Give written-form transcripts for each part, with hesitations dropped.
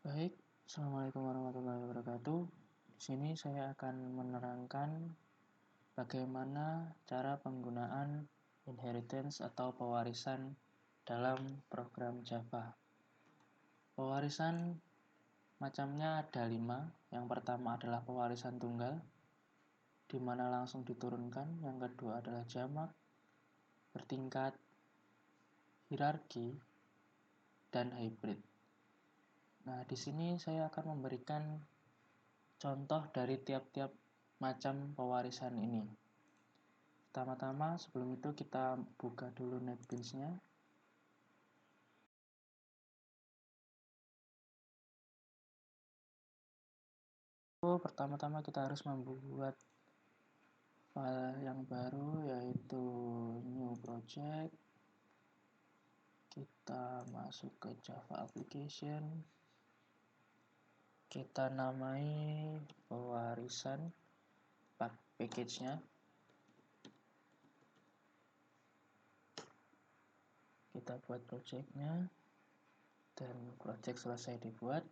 Baik, Assalamualaikum warahmatullahi wabarakatuh. Di sini saya akan menerangkan bagaimana cara penggunaan inheritance atau pewarisan dalam program Java. Pewarisan macamnya ada 5. Yang pertama adalah pewarisan tunggal, di mana langsung diturunkan. Yang kedua adalah jamak, bertingkat, hierarki, dan hybrid. Nah, di sini saya akan memberikan contoh dari tiap-tiap macam pewarisan ini. Pertama-tama, sebelum itu kita buka dulu NetBeans-nya. Pertama-tama kita harus membuat file yang baru, yaitu new project. Kita masuk ke Java application. Kita namai pewarisan package-nya. Kita buat project-nya, dan project selesai dibuat.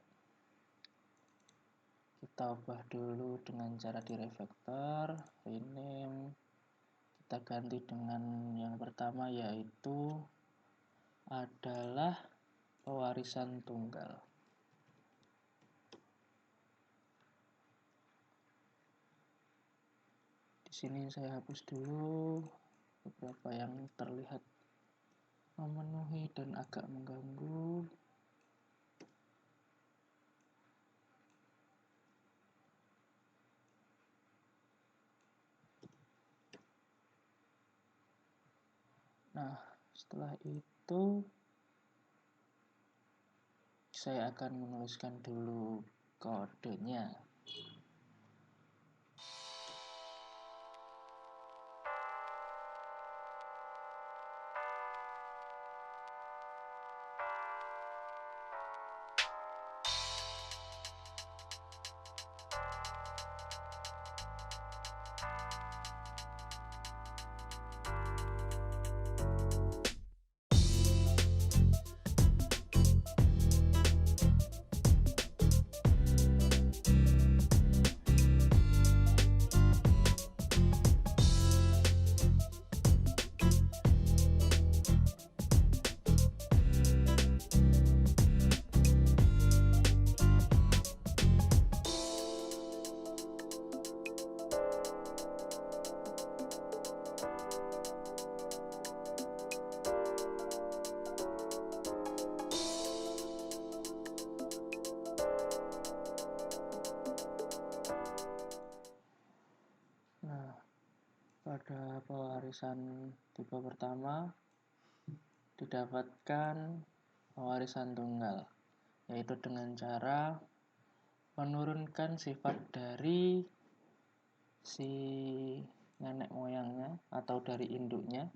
Kita ubah dulu dengan cara di refactor, rename. Kita ganti dengan yang pertama, yaitu adalah pewarisan tunggal. Di sini saya hapus dulu beberapa yang terlihat memenuhi dan agak mengganggu. Nah, setelah itu saya akan menuliskan dulu kodenya. Nah, pada pewarisan tipe pertama didapatkan pewarisan tunggal, yaitu dengan cara menurunkan sifat dari si nenek moyangnya atau dari induknya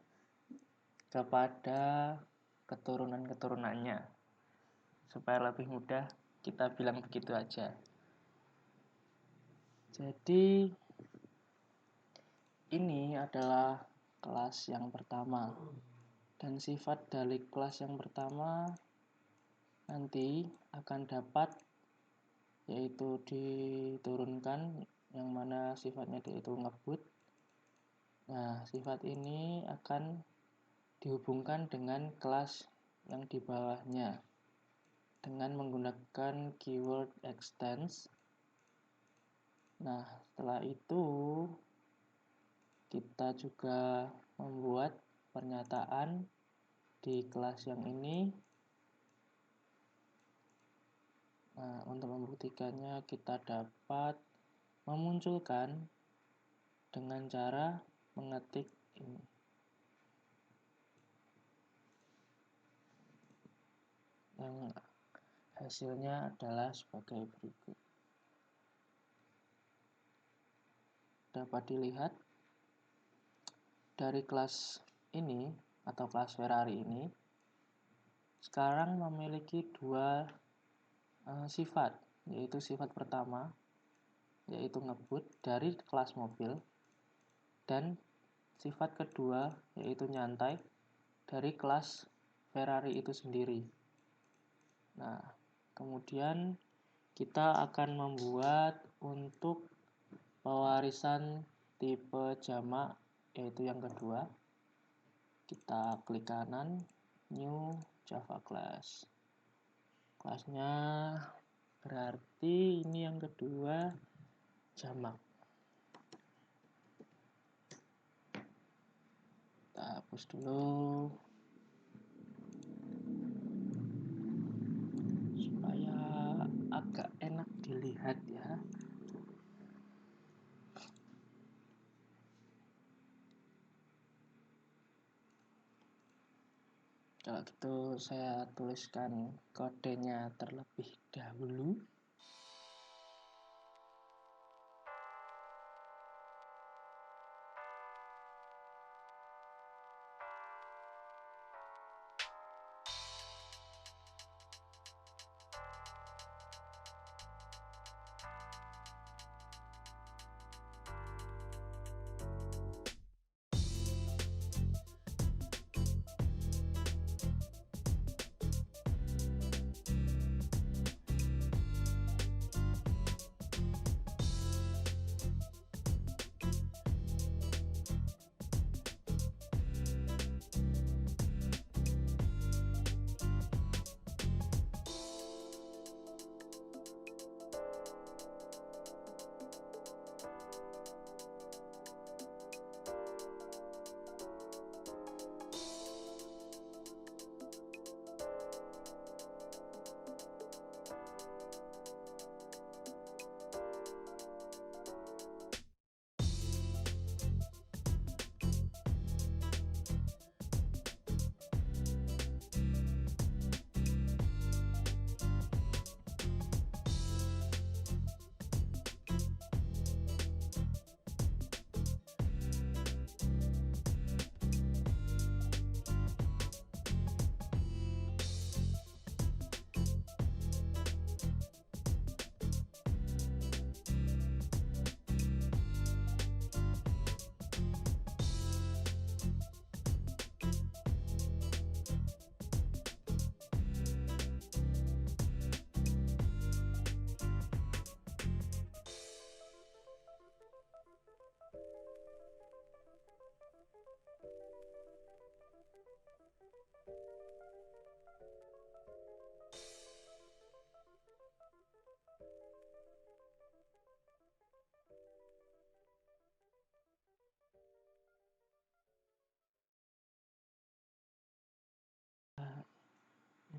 kepada keturunan-keturunannya. Supaya lebih mudah, kita bilang begitu aja. Jadi ini adalah kelas yang pertama, dan sifat dari kelas yang pertama nanti akan dapat, yaitu diturunkan, yang mana sifatnya yaitu ngebut. Nah, sifat ini akan dihubungkan dengan kelas yang di bawahnya dengan menggunakan keyword extends. Nah, setelah itu kita juga membuat pernyataan di kelas yang ini. Nah, untuk membuktikannya kita dapat memunculkan dengan cara mengetik ini. Yang hasilnya adalah sebagai berikut. Dapat dilihat dari kelas ini atau kelas Ferrari ini sekarang memiliki dua sifat, yaitu sifat pertama yaitu ngebut dari kelas mobil, dan sifat kedua yaitu nyantai dari kelas Ferrari itu sendiri. Nah, kemudian kita akan membuat untuk pewarisan tipe jamak, yaitu yang kedua. Kita klik kanan, new Java class. Kelasnya berarti ini yang kedua, jamak. Kita hapus dulu supaya agak enak dilihat ya. Kalau gitu saya tuliskan kodenya terlebih dahulu.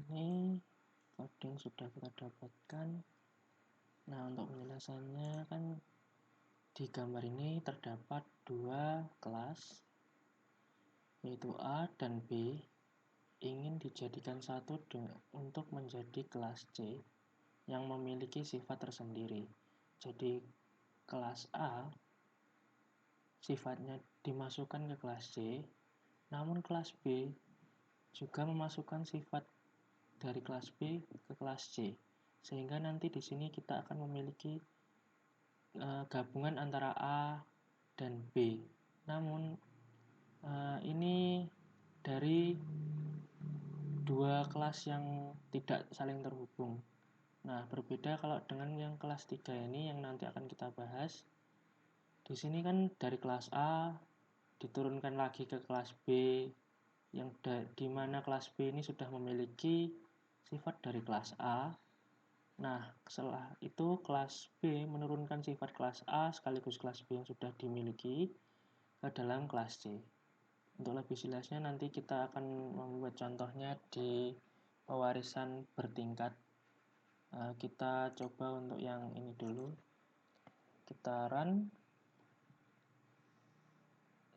Ini coding sudah kita dapatkan. Nah, untuk penjelasannya kan di gambar ini terdapat dua kelas, yaitu A dan B, ingin dijadikan satu untuk menjadi kelas C yang memiliki sifat tersendiri. Jadi kelas A sifatnya dimasukkan ke kelas C, namun kelas B juga memasukkan sifat dari kelas B ke kelas C, sehingga nanti di sini kita akan memiliki gabungan antara A dan B. Namun ini dari dua kelas yang tidak saling terhubung. Nah, berbeda kalau dengan yang kelas 3 ini yang nanti akan kita bahas. Di sini kan dari kelas A diturunkan lagi ke kelas B, yang di mana kelas B ini sudah memiliki sifat dari kelas A. Nah, setelah itu kelas B menurunkan sifat kelas A sekaligus kelas B yang sudah dimiliki ke dalam kelas C. Untuk lebih jelasnya nanti kita akan membuat contohnya di pewarisan bertingkat. Kita coba untuk yang ini dulu. Kita run.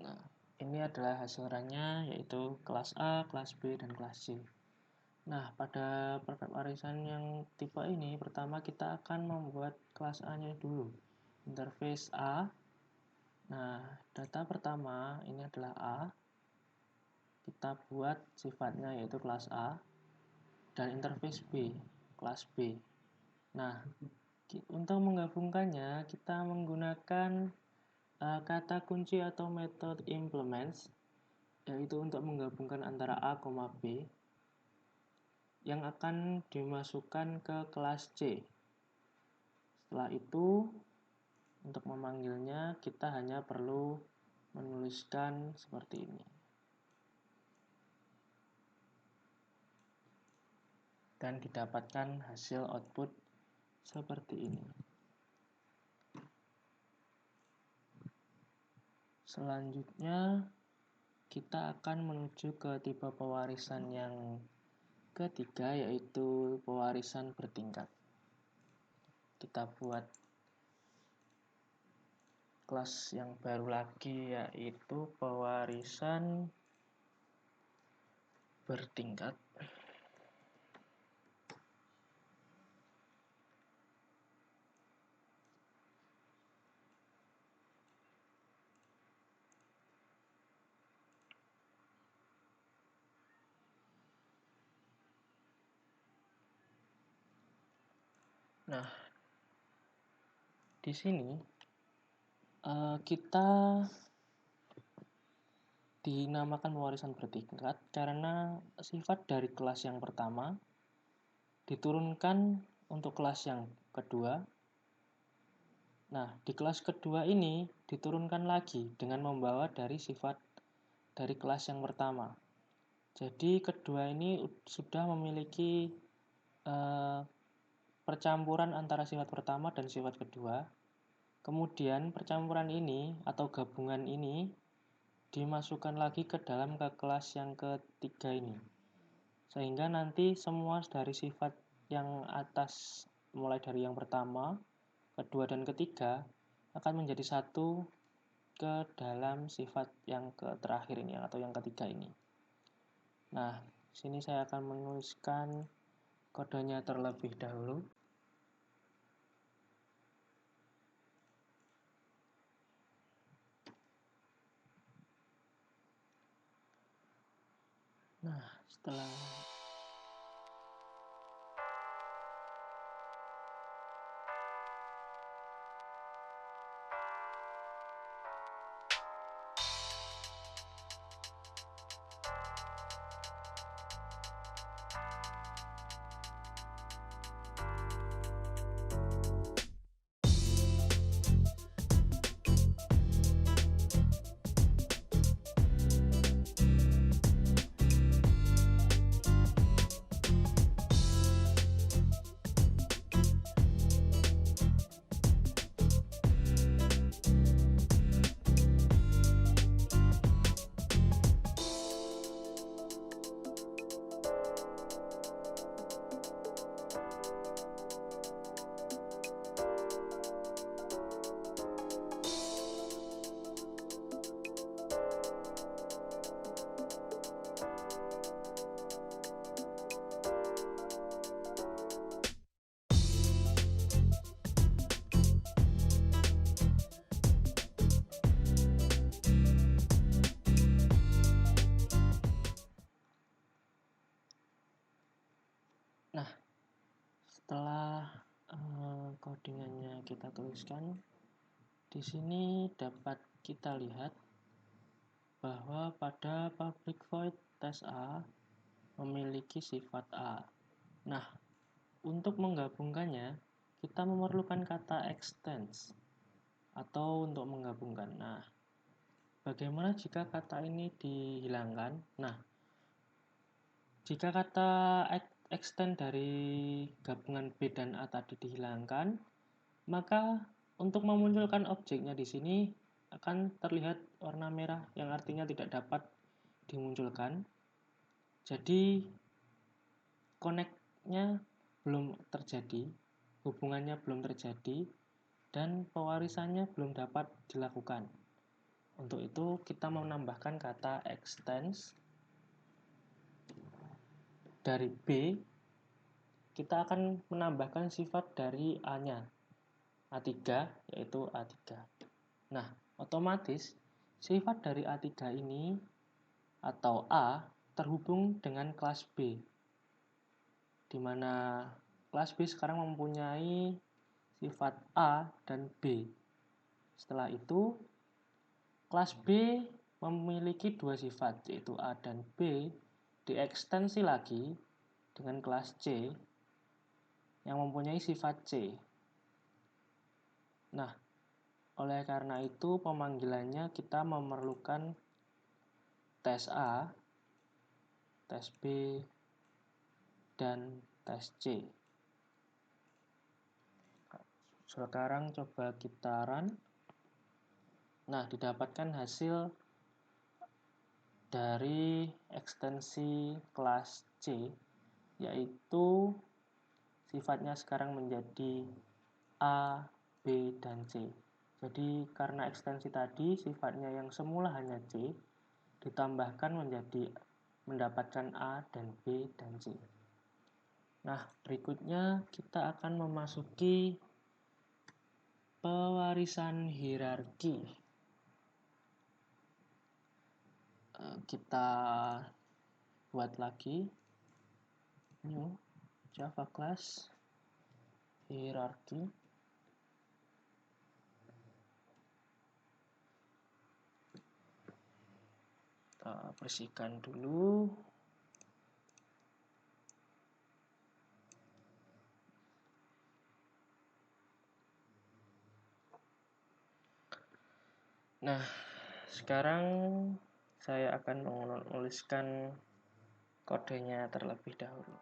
Nah, ini adalah hasil runnya, yaitu kelas A, kelas B, dan kelas C. Nah, pada pewarisan yang tipe ini, pertama kita akan membuat kelas A-nya dulu. Interface A. Nah, data pertama ini adalah A. Kita buat sifatnya yaitu kelas A. Dan interface B, kelas B. Nah, untuk menggabungkannya, kita menggunakan kata kunci atau method implements, yaitu untuk menggabungkan antara A, B, yang akan dimasukkan ke kelas C. Setelah itu, untuk memanggilnya kita hanya perlu menuliskan seperti ini. Dan didapatkan hasil output seperti ini. Selanjutnya, kita akan menuju ke tipe pewarisan yang ketiga, yaitu pewarisan bertingkat. Kita buat kelas yang baru lagi, yaitu pewarisan bertingkat. Nah, di sini kita dinamakan pewarisan bertingkat karena sifat dari kelas yang pertama diturunkan untuk kelas yang kedua. Nah, di kelas kedua ini diturunkan lagi dengan membawa dari sifat dari kelas yang pertama. Jadi kedua ini sudah memiliki percampuran antara sifat pertama dan sifat kedua. Kemudian percampuran ini atau gabungan ini dimasukkan lagi ke dalam kelas yang ketiga ini. Sehingga nanti semua dari sifat yang atas, mulai dari yang pertama, kedua, dan ketiga, akan menjadi satu ke dalam sifat yang terakhir ini atau yang ketiga ini. Nah, sini saya akan menuliskan kodenya terlebih dahulu. Nah, setelah codingannya kita tuliskan, di sini dapat kita lihat bahwa pada public void test A memiliki sifat A. Nah, untuk menggabungkannya, kita memerlukan kata extends atau untuk menggabungkan. Nah, bagaimana jika kata ini dihilangkan? Nah, jika kata extend dari gabungan B dan A tadi dihilangkan, maka untuk memunculkan objeknya di sini akan terlihat warna merah yang artinya tidak dapat dimunculkan. Jadi connect-nya belum terjadi, hubungannya belum terjadi, dan pewarisannya belum dapat dilakukan. Untuk itu kita menambahkan kata extends. Dari B, kita akan menambahkan sifat dari A-nya, A3, yaitu A3. Nah, otomatis sifat dari A3 ini atau A terhubung dengan kelas B, di mana kelas B sekarang mempunyai sifat A dan B. Setelah itu, kelas B memiliki dua sifat, yaitu A dan B, diekstensi lagi dengan kelas C yang mempunyai sifat C. Nah, oleh karena itu pemanggilannya kita memerlukan tes A, tes B, dan tes C. Sekarang coba kita run. Nah, didapatkan hasil dari ekstensi kelas C, yaitu sifatnya sekarang menjadi A, B, dan C. Jadi karena ekstensi tadi sifatnya yang semula hanya C, ditambahkan menjadi mendapatkan A dan B dan C. Nah, berikutnya kita akan memasuki pewarisan hierarki. Kita buat lagi new Java class hierarchy. Kita bersihkan dulu. Nah, sekarang saya akan menuliskan kodenya terlebih dahulu.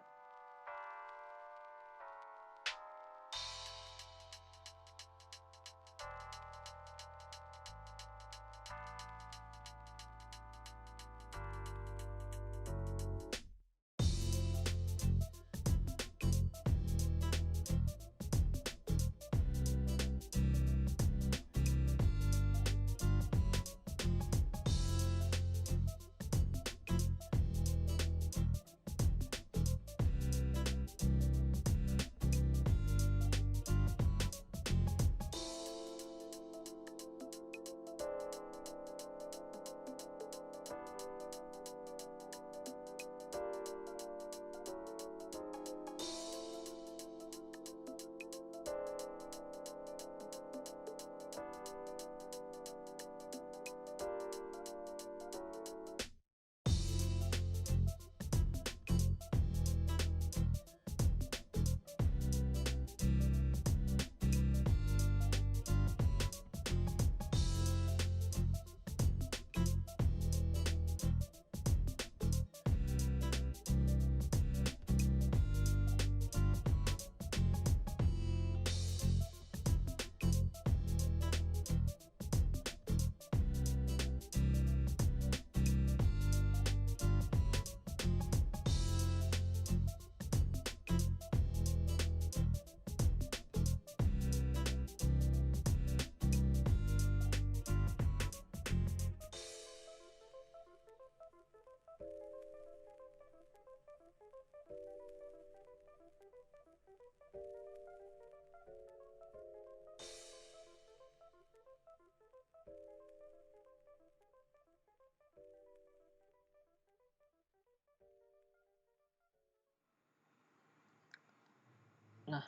Nah,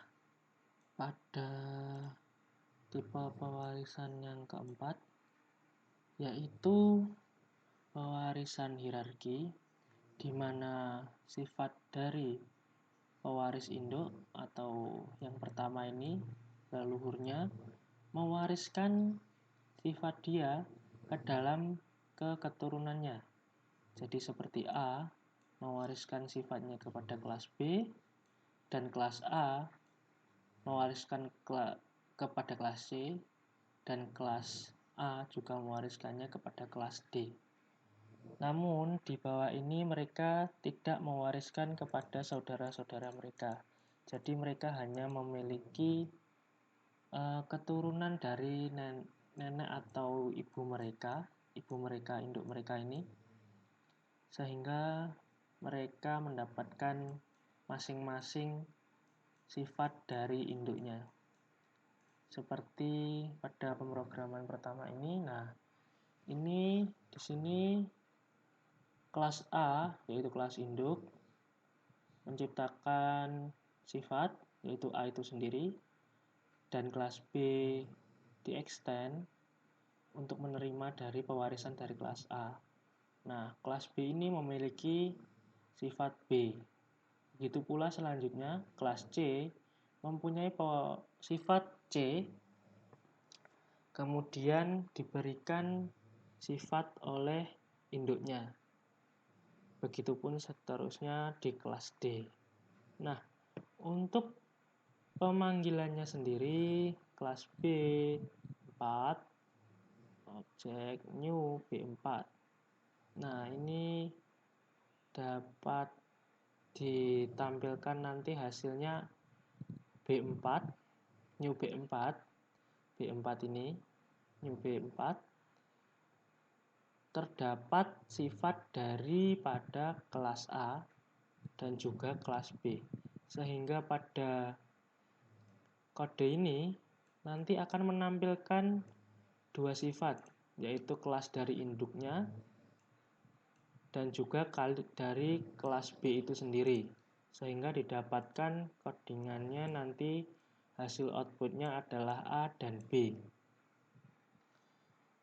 pada tipe pewarisan yang keempat, yaitu pewarisan hierarki, di mana sifat dari pewaris induk atau yang pertama ini, leluhurnya, mewariskan sifat dia ke dalam keturunannya. Jadi seperti A mewariskan sifatnya kepada kelas B, dan kelas A mewariskan kepada kelas C, dan kelas A juga mewariskannya kepada kelas D. Namun di bawah ini mereka tidak mewariskan kepada saudara-saudara mereka. Jadi mereka hanya memiliki keturunan dari nenek atau ibu mereka induk mereka ini, sehingga mereka mendapatkan masing-masing sifat dari induknya. Seperti pada pemrograman pertama ini, nah ini di sini kelas A yaitu kelas induk menciptakan sifat yaitu A itu sendiri, dan kelas B di-extend untuk menerima dari pewarisan dari kelas A. Nah, kelas B ini memiliki sifat B. Begitu pula selanjutnya, kelas C mempunyai sifat C kemudian diberikan sifat oleh induknya. Begitupun seterusnya di kelas D. Nah, untuk pemanggilannya sendiri, kelas B 4, objek new B4. Nah, ini dapat ditampilkan nanti hasilnya B4, new B4, B4 ini, new B4, terdapat sifat daripada kelas A dan juga kelas B. Sehingga pada kode ini nanti akan menampilkan dua sifat, yaitu kelas dari induknya dan juga dari kelas B itu sendiri. Sehingga didapatkan codingannya nanti hasil outputnya adalah A dan B.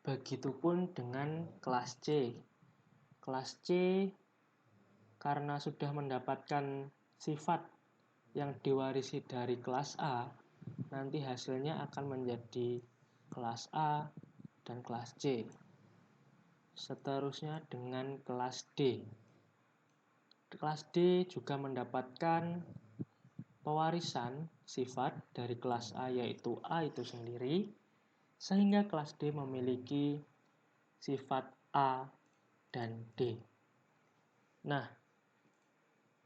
Begitupun dengan kelas C. Kelas C karena sudah mendapatkan sifat yang diwarisi dari kelas A, nanti hasilnya akan menjadi kelas A dan kelas C. Seterusnya dengan kelas D. Kelas D juga mendapatkan pewarisan sifat dari kelas A, yaitu A itu sendiri, sehingga kelas D memiliki sifat A dan D. Nah,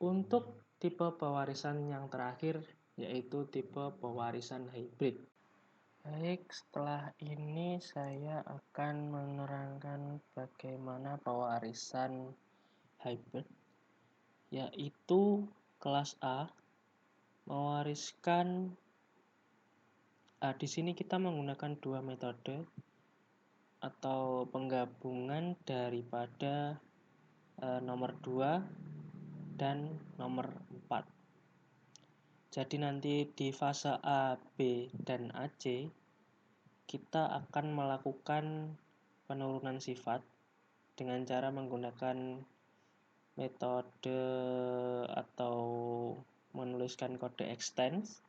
untuk tipe pewarisan yang terakhir, yaitu tipe pewarisan hybrid. Baik, setelah ini saya akan menerangkan bagaimana pewarisan hybrid, yaitu kelas A mewariskan di sini kita menggunakan dua metode atau penggabungan daripada nomor 2 dan nomor 4. Jadi nanti di fase A, B, dan AC kita akan melakukan penurunan sifat dengan cara menggunakan metode atau menuliskan kode extends.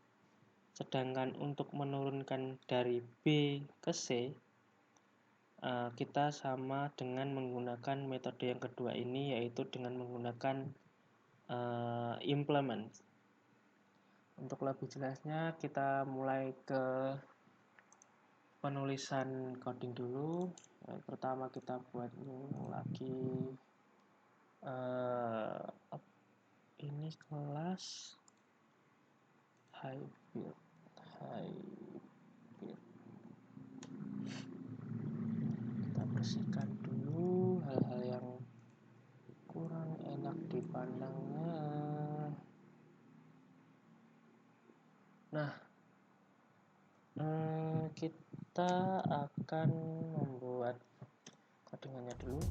Sedangkan untuk menurunkan dari B ke C, kita sama dengan menggunakan metode yang kedua ini, yaitu dengan menggunakan implement. Untuk lebih jelasnya, kita mulai ke penulisan coding dulu. Pertama kita buat lagi ini kelas hybrid. Kita bersihkan dulu hal-hal yang kurang enak dipandangnya. Nah, kita akan membuat codingannya dulu.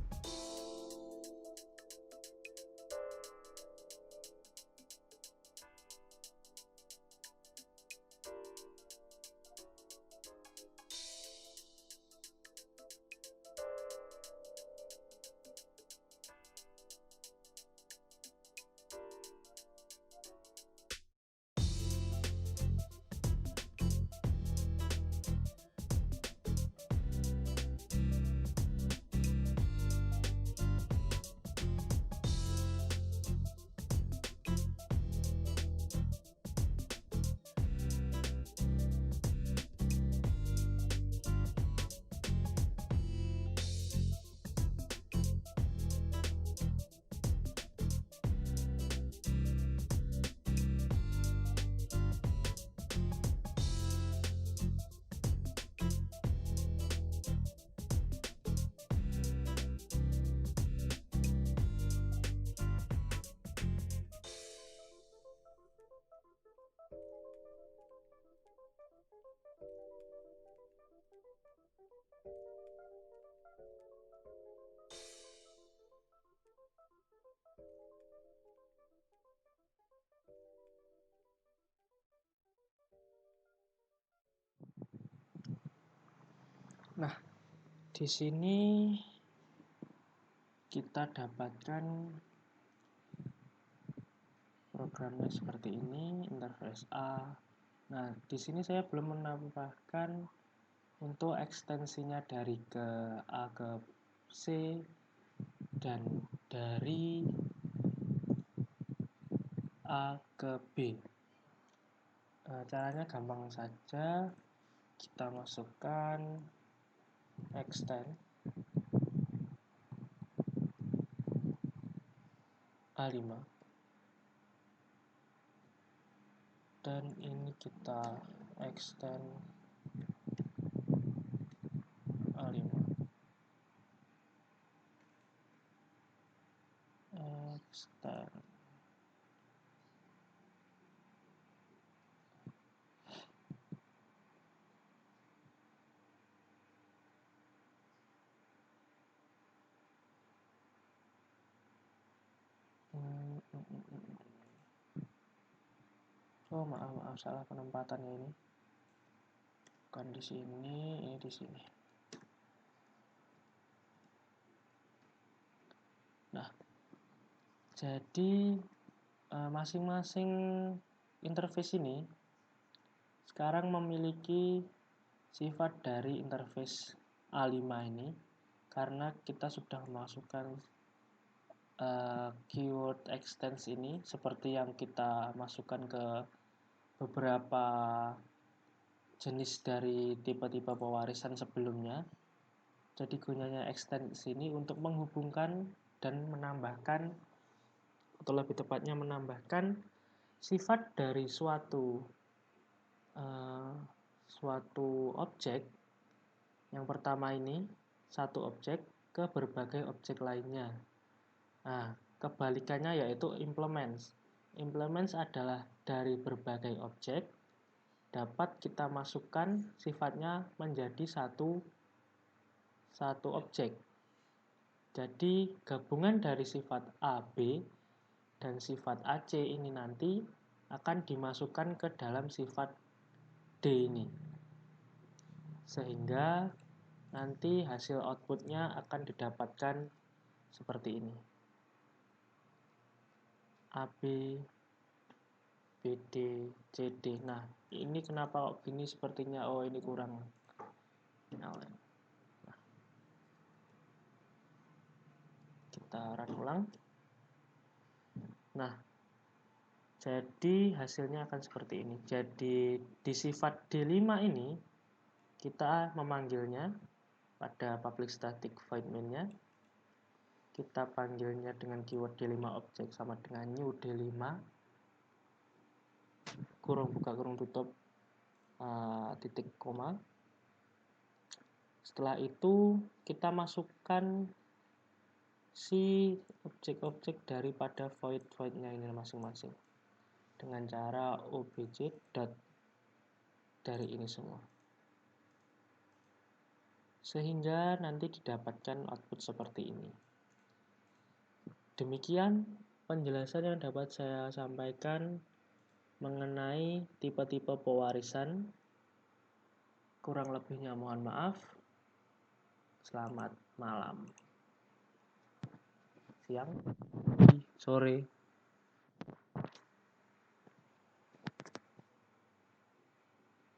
Nah, di sini kita dapatkan programnya seperti ini, interface A. Nah, di sini saya belum menambahkan Untuk ekstensinya dari ke A ke C dan dari A ke B. Caranya gampang saja, kita masukkan extend A5 dan ini kita extend A5 extend oh maaf salah penempatannya ini, bukan di sini, ini di sini. Nah, jadi masing-masing interface ini sekarang memiliki sifat dari interface A5 ini, karena kita sudah memasukkan keyword extends ini seperti yang kita masukkan ke beberapa jenis dari tipe-tipe pewarisan sebelumnya. Jadi gunanya extends ini untuk menghubungkan dan menambahkan, atau lebih tepatnya menambahkan sifat dari suatu objek. Yang pertama ini satu objek ke berbagai objek lainnya. Nah, kebalikannya yaitu implements. Implements adalah dari berbagai objek dapat kita masukkan sifatnya menjadi satu objek. Jadi gabungan dari sifat A, B, dan sifat AC ini nanti akan dimasukkan ke dalam sifat D ini. Sehingga nanti hasil outputnya akan didapatkan seperti ini. AB, BD, CD. Nah, ini kenapa kok gini sepertinya? Oh, ini kurang. Nah, kita run ulang. Nah, jadi hasilnya akan seperti ini. Jadi di sifat D5 ini kita memanggilnya pada public static void main-nya. Kita panggilnya dengan keyword D5 object sama dengan new D5 kurung buka kurung tutup titik koma. Setelah itu kita masukkan si objek-objek daripada void-nya ini masing-masing dengan cara obj dot dari ini semua, sehingga nanti didapatkan output seperti ini. Demikian penjelasan yang dapat saya sampaikan mengenai tipe-tipe pewarisan. Kurang lebihnya mohon maaf. Selamat malam, siang, sore.